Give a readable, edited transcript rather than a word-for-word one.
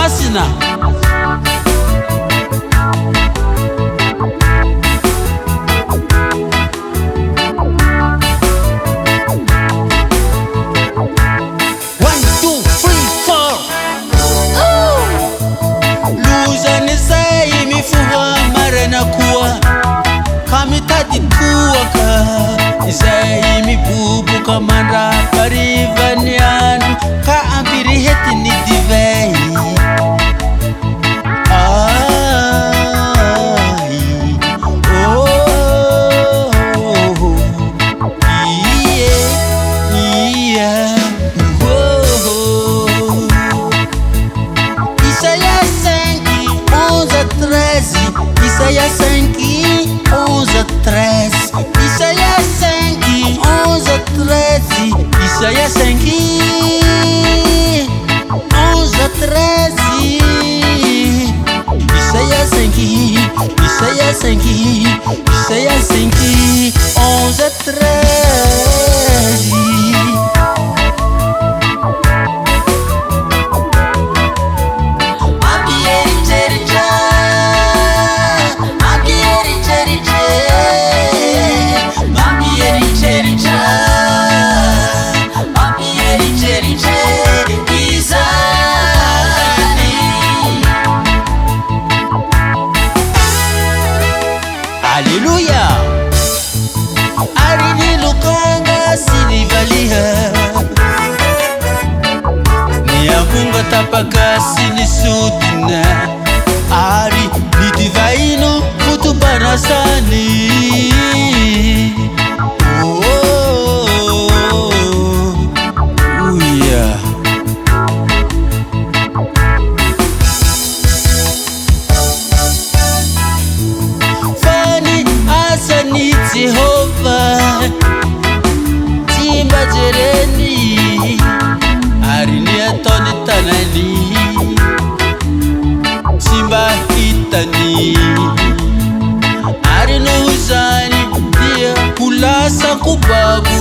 masina. Kamitadi kuaka Izai mi bubu kamanda Parivanianu Ka ampiri heti ni divei Ai Oh Yeah Oh Isaia 5:11 Isaia 5:13 Isaia 5:11 Isaia 5:11 Isaia 5:11 Haleluya. Ari ni lukanga sinivalia Ni akunga tapaka sinisudina Ari ni divaino kutu banasani Yeah Jehovah Timba jereni Arini atoni tanani Timba hitani Arino huzani Dia kulasa kubabu